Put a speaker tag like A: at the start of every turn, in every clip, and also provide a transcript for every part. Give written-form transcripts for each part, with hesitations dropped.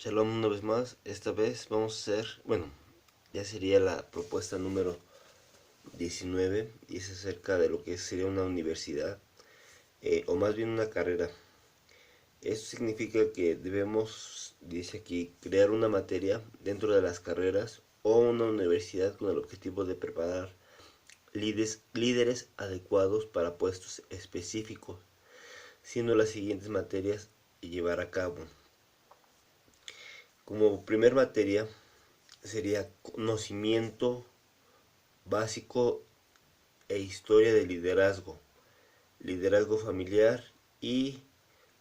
A: Shalom una vez más. Esta vez vamos a hacer, ya sería la propuesta número 19 y es acerca de lo que sería una universidad o más bien una carrera. Esto significa que debemos, dice aquí, crear una materia dentro de las carreras o una universidad con el objetivo de preparar líderes adecuados para puestos específicos, siendo las siguientes materias llevar a cabo. Como primer materia sería conocimiento básico e historia del liderazgo, liderazgo familiar y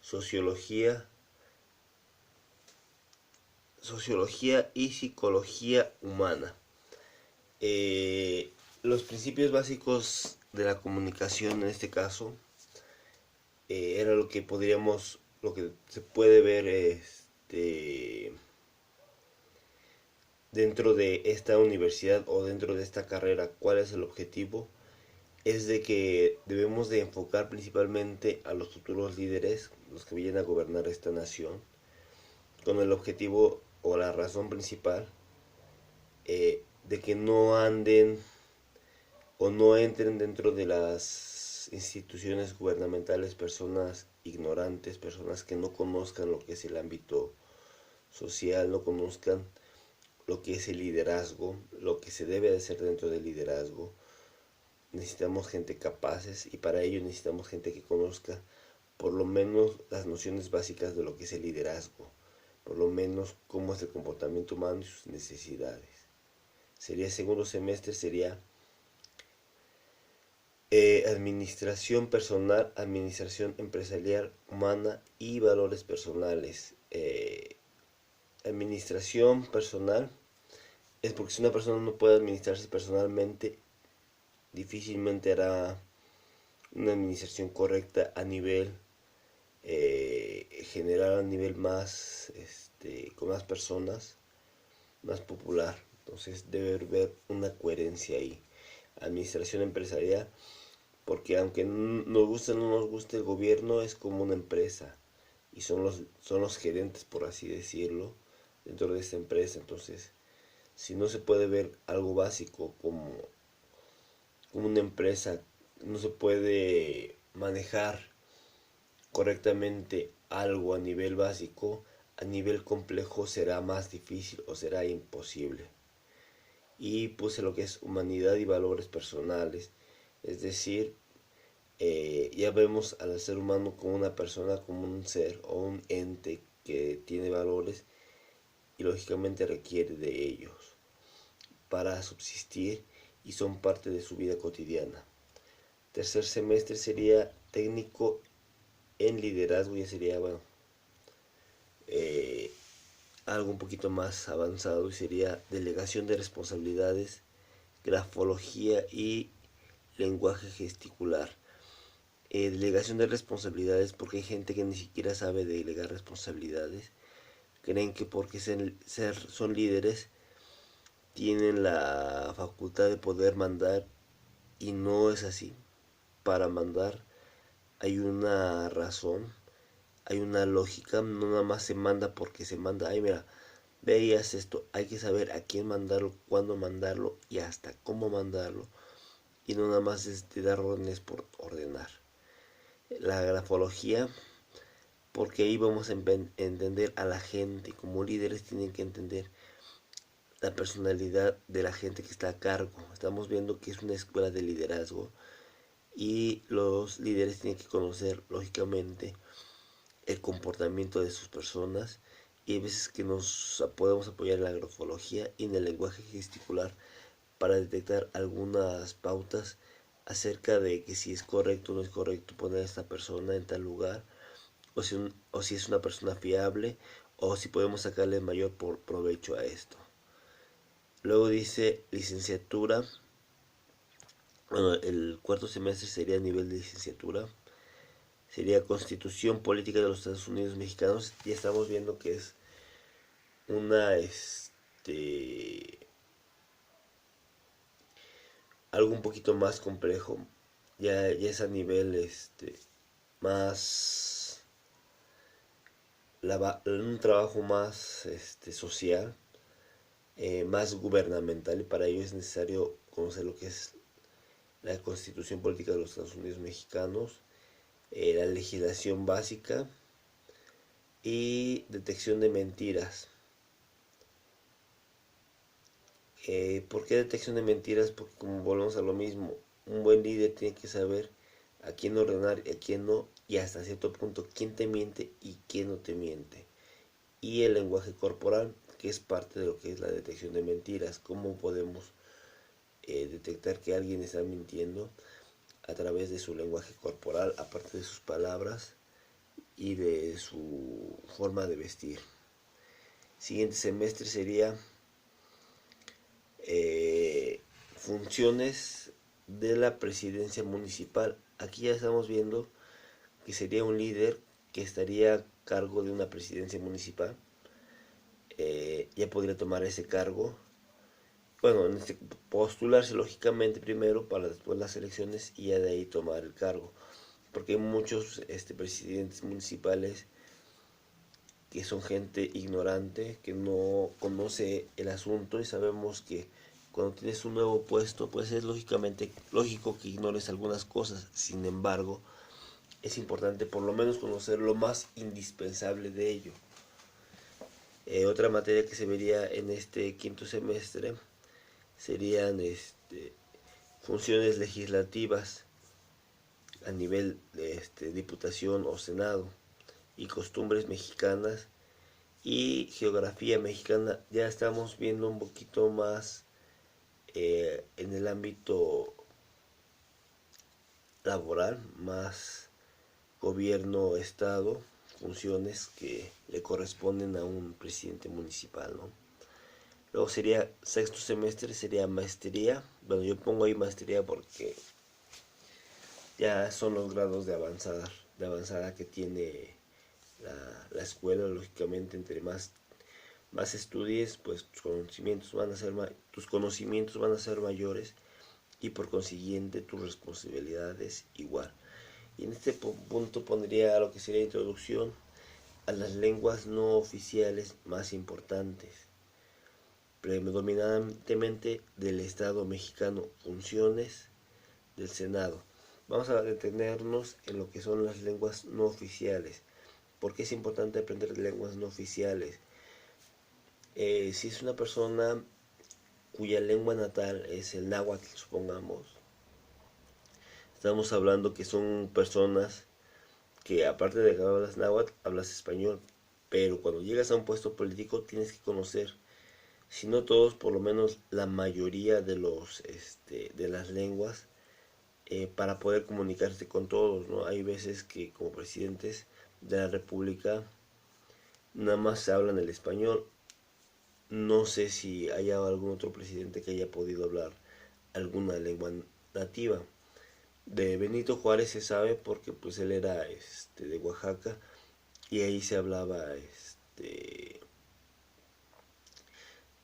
A: sociología, sociología y psicología humana. Los principios básicos de la comunicación en este caso era lo que se puede ver dentro de esta universidad o dentro de esta carrera. ¿Cuál es el objetivo? Es de que debemos de enfocar principalmente a los futuros líderes, los que vayan a gobernar esta nación, con el objetivo o la razón principal de que no anden o no entren dentro de las instituciones gubernamentales personas ignorantes, personas que no conozcan lo que es el ámbito social, no conozcan lo que es el liderazgo, lo que se debe de hacer dentro del liderazgo. Necesitamos gente capaces y para ello necesitamos gente que conozca por lo menos las nociones básicas de lo que es el liderazgo, por lo menos cómo es el comportamiento humano y sus necesidades. Sería el segundo semestre, sería administración personal, administración empresarial humana y valores personales. Administración personal es porque si una persona no puede administrarse personalmente, difícilmente hará una administración correcta a nivel general, a nivel más con más personas, más popular. Entonces debe haber una coherencia ahí. Administración empresarial, porque aunque nos guste o no nos guste, el gobierno es como una empresa y son los gerentes, por así decirlo, dentro de esta empresa. Entonces, si no se puede ver algo básico como una empresa, no se puede manejar correctamente algo a nivel básico, a nivel complejo será más difícil o será imposible. Y puse lo que es humanidad y valores personales, es decir, ya vemos al ser humano como una persona, como un ser o un ente que tiene valores y lógicamente requiere de ellos para subsistir y son parte de su vida cotidiana. Tercer semestre sería técnico en liderazgo, ya sería eh, algo un poquito más avanzado y sería delegación de responsabilidades, grafología y lenguaje gesticular. Delegación de responsabilidades, porque hay gente que ni siquiera sabe delegar responsabilidades. Creen que porque son líderes tienen la facultad de poder mandar y no es así. Para mandar hay una razón, hay una lógica, no nada más se manda porque se manda. Ay, mira, veías esto, hay que saber a quién mandarlo, cuándo mandarlo y hasta cómo mandarlo. Y no nada más es de dar órdenes por ordenar. La grafología, porque ahí vamos a entender a la gente. Como líderes tienen que entender la personalidad de la gente que está a cargo. Estamos viendo que es una escuela de liderazgo y los líderes tienen que conocer lógicamente el comportamiento de sus personas y hay veces que nos podemos apoyar en la grafología y en el lenguaje gesticular para detectar algunas pautas acerca de que si es correcto o no es correcto poner a esta persona en tal lugar o si es una persona fiable o si podemos sacarle mayor provecho a esto. Luego dice licenciatura. Bueno, el cuarto semestre sería a nivel de licenciatura. Sería Constitución Política de los Estados Unidos Mexicanos. Ya estamos viendo que es una algo un poquito más complejo. Ya es a nivel más un trabajo más social, más gubernamental, y para ello es necesario conocer lo que es la Constitución Política de los Estados Unidos Mexicanos, la legislación básica y detección de mentiras. ¿Por qué detección de mentiras? Porque como volvemos a lo mismo, un buen líder tiene que saber a quién ordenar y a quién no, y hasta cierto punto quién te miente y quién no te miente. Y el lenguaje corporal, que es parte de lo que es la detección de mentiras. ¿Cómo podemos detectar que alguien está mintiendo? A través de su lenguaje corporal, aparte de sus palabras y de su forma de vestir. Siguiente semestre sería funciones de la presidencia municipal. Aquí ya estamos viendo que sería un líder que estaría a cargo de una presidencia municipal. Ya podría tomar ese cargo. Bueno, postularse lógicamente primero para después las elecciones y ya de ahí tomar el cargo. Porque hay muchos presidentes municipales que son gente ignorante, que no conoce el asunto, y sabemos que cuando tienes un nuevo puesto, pues es lógicamente lógico que ignores algunas cosas. Sin embargo, es importante por lo menos conocer lo más indispensable de ello. Otra materia que se vería en este quinto semestre serían funciones legislativas a nivel de diputación o senado, y costumbres mexicanas y geografía mexicana. Ya estamos viendo un poquito más en el ámbito laboral, más gobierno, estado, funciones que le corresponden a un presidente municipal, ¿no? Luego sería sexto semestre, sería maestría. Bueno, yo pongo ahí maestría porque ya son los grados de avanzada que tiene la escuela. Lógicamente, entre más estudies, pues tus conocimientos van a ser mayores, y por consiguiente tus responsabilidades igual. Y en este punto pondría lo que sería introducción a las lenguas no oficiales más importantes, predominantemente del Estado mexicano, funciones del Senado. Vamos a detenernos en lo que son las lenguas no oficiales. ¿Por qué es importante aprender lenguas no oficiales? Si es una persona cuya lengua natal es el náhuatl, supongamos, estamos hablando que son personas que, aparte de que hablas náhuatl, hablas español. Pero cuando llegas a un puesto político tienes que conocer, si no todos, por lo menos la mayoría de las lenguas, para poder comunicarte con todos, ¿no? Hay veces que como presidentes de la República nada más se hablan el español. No sé si haya algún otro presidente que haya podido hablar alguna lengua nativa. De Benito Juárez se sabe porque pues él era de Oaxaca, y ahí se hablaba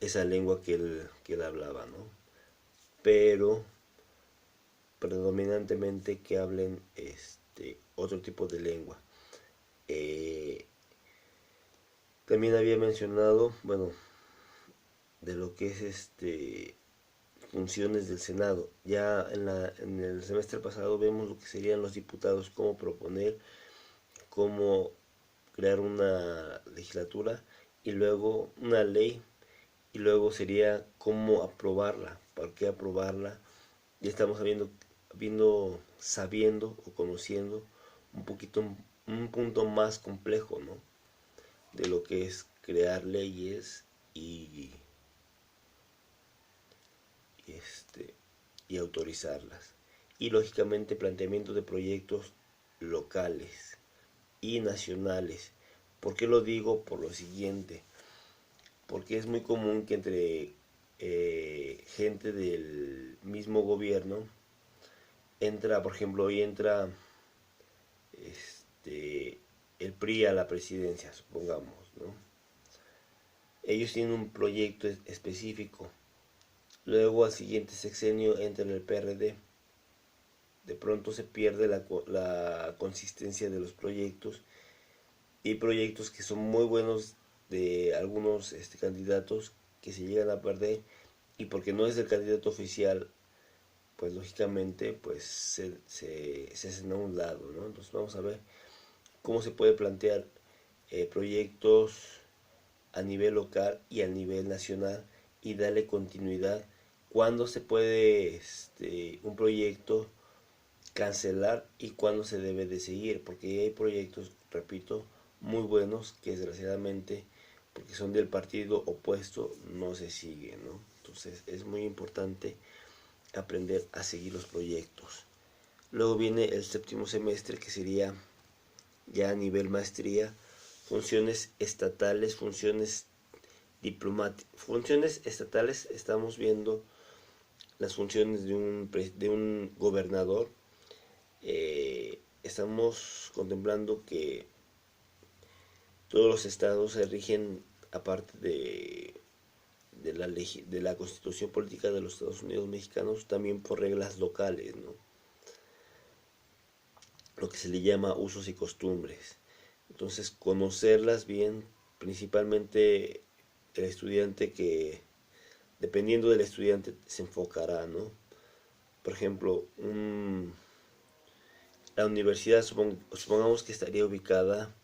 A: esa lengua que él hablaba, ¿no? Pero predominantemente que hablen otro tipo de lengua. Eh, También había mencionado, bueno, de lo que es funciones del Senado. Ya en el semestre pasado vemos lo que serían los diputados, cómo proponer, cómo crear una legislatura y luego una ley, y luego sería cómo aprobarla. ¿Para qué aprobarla? Ya estamos sabiendo o conociendo un poquito, un punto más complejo, ¿no? De lo que es crear leyes y, este, y autorizarlas. Y lógicamente planteamiento de proyectos locales y nacionales. ¿Por qué lo digo? Por lo siguiente. Porque es muy común que entre gente del mismo gobierno entra, por ejemplo, hoy entra el PRI a la presidencia, supongamos, ¿no? Ellos tienen un proyecto específico. Luego al siguiente sexenio entra en el PRD. De pronto se pierde la consistencia de los proyectos, y proyectos que son muy buenos de algunos candidatos que se llegan a perder, y porque no es el candidato oficial, pues lógicamente pues se hacen a un lado, ¿no? Entonces vamos a ver cómo se puede plantear proyectos a nivel local y a nivel nacional y darle continuidad. Cuándo se puede un proyecto cancelar y cuándo se debe de seguir, porque hay proyectos, repito, muy buenos que desgraciadamente, porque son del partido opuesto, no se siguen, ¿no? Entonces es muy importante aprender a seguir los proyectos. Luego viene el séptimo semestre, que sería ya a nivel maestría, funciones estatales, funciones diplomáticas. Funciones estatales, estamos viendo las funciones de un gobernador. Estamos contemplando que todos los estados se rigen, aparte de la constitución política de los Estados Unidos mexicanos, también por reglas locales, ¿no? Lo que se le llama usos y costumbres. Entonces, conocerlas bien, principalmente el estudiante, que dependiendo del estudiante se enfocará, ¿no? Por ejemplo, la universidad supongamos que estaría ubicada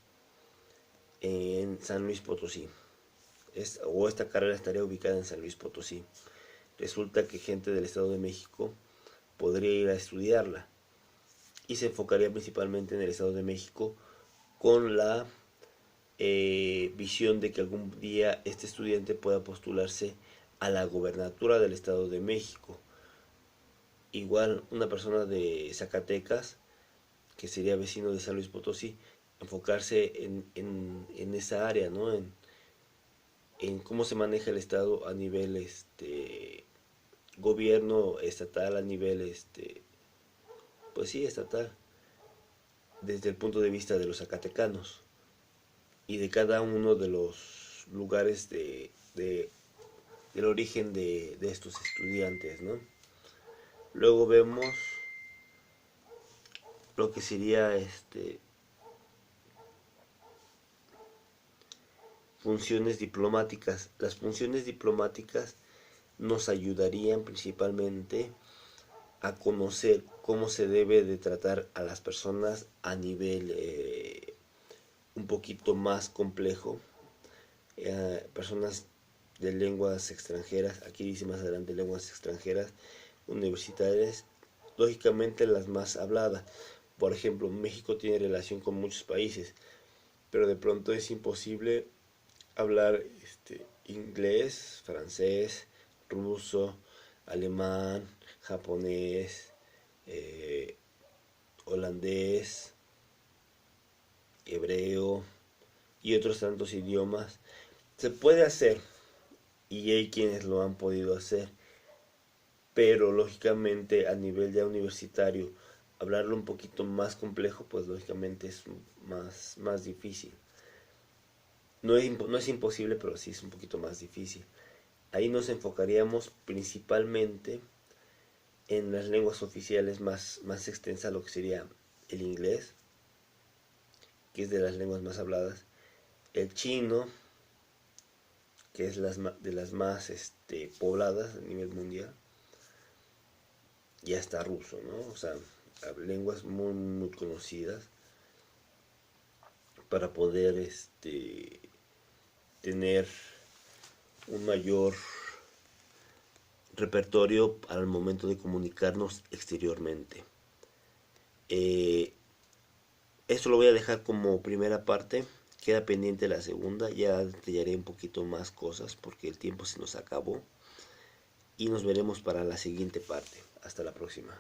A: en San Luis Potosí, o esta carrera estaría ubicada en San Luis Potosí. Resulta que gente del Estado de México podría ir a estudiarla y se enfocaría principalmente en el Estado de México, con la visión de que algún día este estudiante pueda postularse a la gobernatura del Estado de México. Igual una persona de Zacatecas, que sería vecino de San Luis Potosí, enfocarse en esa área, ¿no? En cómo se maneja el Estado a nivel gobierno estatal, a nivel pues sí, estatal, desde el punto de vista de los zacatecanos y de cada uno de los lugares del origen de estos estudiantes, ¿no? Luego vemos lo que sería funciones diplomáticas. Las funciones diplomáticas nos ayudarían principalmente a conocer cómo se debe de tratar a las personas a nivel un poquito más complejo. Personas de lenguas extranjeras, aquí dice más adelante lenguas extranjeras, universitarias, lógicamente las más habladas. Por ejemplo, México tiene relación con muchos países, pero de pronto es imposible hablar inglés, francés, ruso, alemán, japonés, holandés, hebreo y otros tantos idiomas. Se puede hacer, y hay quienes lo han podido hacer, pero lógicamente a nivel ya universitario, hablarlo un poquito más complejo, pues lógicamente es más difícil. No es imposible, pero sí es un poquito más difícil. Ahí nos enfocaríamos principalmente en las lenguas oficiales más extensas, lo que sería el inglés, que es de las lenguas más habladas, el chino, que es de las más pobladas a nivel mundial, y hasta ruso, ¿no? O sea, lenguas muy conocidas para poder tener un mayor repertorio al momento de comunicarnos exteriormente. Esto lo voy a dejar como primera parte. Queda pendiente la segunda. Ya detallaré un poquito más cosas porque el tiempo se nos acabó. Y nos veremos para la siguiente parte. Hasta la próxima.